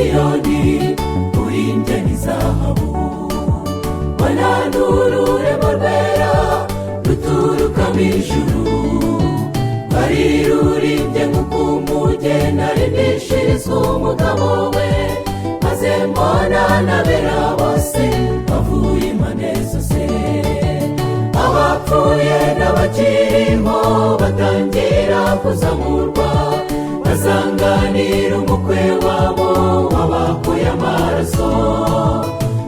Siyoni uhimbye n'izahabu, wanandururemo rwera ruturuka mu ijuru, rwari rurimbye nk'uko umugeni arimbishirizwa umugabo we, maze mbona n'abera bose bavuye impande zose, abapfuye n'abakiriho batangira kuzamurwa, basanganira umukwe wabo wabakuye amaraso,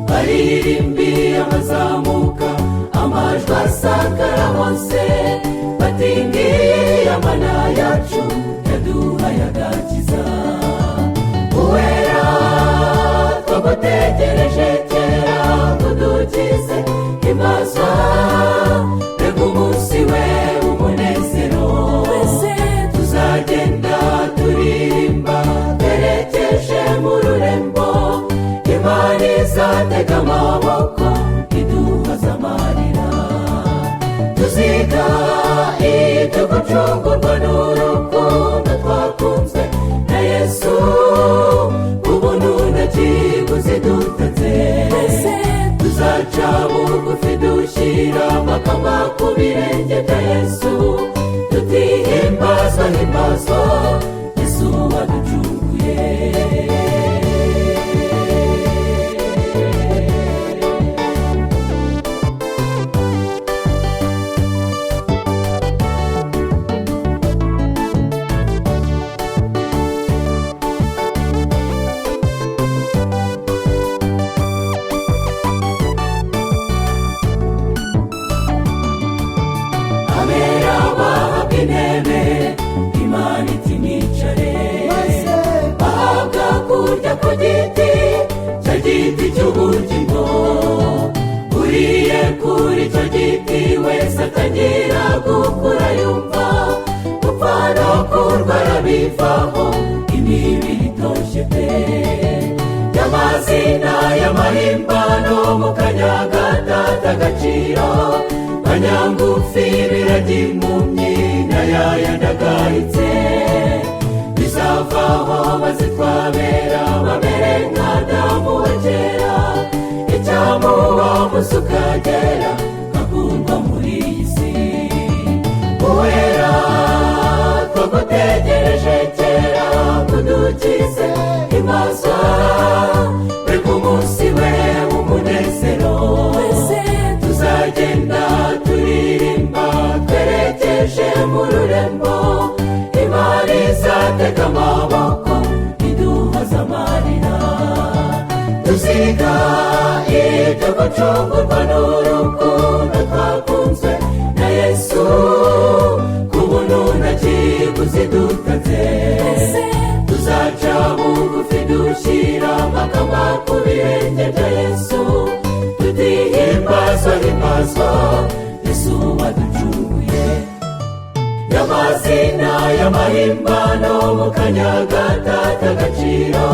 baririmbiye amazamuka amajwi asakara hose, bati ngiyi Mana yacu yaduhaye agakiza. Uwera twagutegereje kera kudukize, himbazwa mbega umunsi we w'umunezero, twese tuzagenda turirimba twerekeje mu rurembo, Imana izatega amaboko iduhoza amarira, tuziga ibyo gucungurwa n'urukundo twakunzwe na Yesu, ubuntu nta kiguzi dutanze, tuzaca bugufi dushyira amakamba ku birenge bya Yesu, tuti himbazwa himbazwa Yesu waducunguye. Imana iti nicare, bahabwa kurya ku giti, cya giti cy'ubugingo, uriye kuri icyo giti wese atangira gukura yumva, gupfa no kurwara bivaho, imibiri itoshye pe, y'amazina y'amahimbano mu kanya gatata agaciro, banyangufi biragi impumyi n'ayaya ndagahitse, bizavaho bazitwabera bamere nk'Adamu wa kera, icyamuba munsi ukagera kakurwa muri iyi si. Uwera twagutegereje kera kudukize, himbazwa mbega umunsi we w'umunezero, twese tuzagenda turirimba twerekeje mu rurembo, Imana izatega amaboko iduhoza amarira, tuziga ibyo gucungurwa n'urukundo twakunzwe na Yesu, ku buntu nta kiguzi dutanze, tuzaca bugufi dushyira amakamba ku birenge bya Yesu, tuti himbazwa himbazwa Yesu waducunguye. Y'amazina y'amahimbano mu kanya gatata agaciro,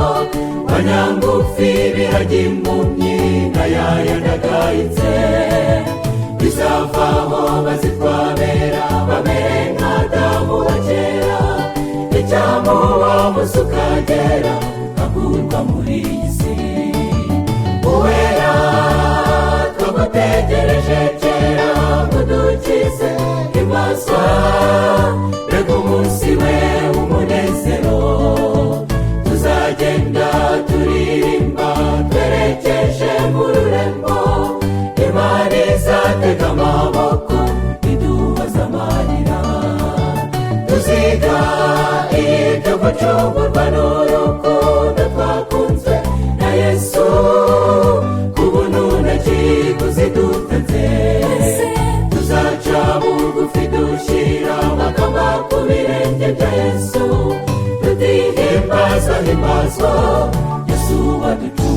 banyangufi biragi impumyi n'ayaya ndagahitse, bizavaho bazitwabera bamere nk'Adamu wa kera, icyamuba munsi ukagera kakurwa muri iyi si. Uwera twagutegereje kera kudukize, himbazwa mbega umunsi we w'umunezero, tuzagenda turirimba twerekeje mu rurembo, Imana izatega amaboko iduhoza amarira, tuziga ibyo gucungurwa n'urukundo twakunzwe na Yesu, ku buntu nta kiguzi dutanze, tuzaca bugufi dushyira amakamba ku birenge bya Yesu, tuti himbazwa himbazwa Yesu waducunguye.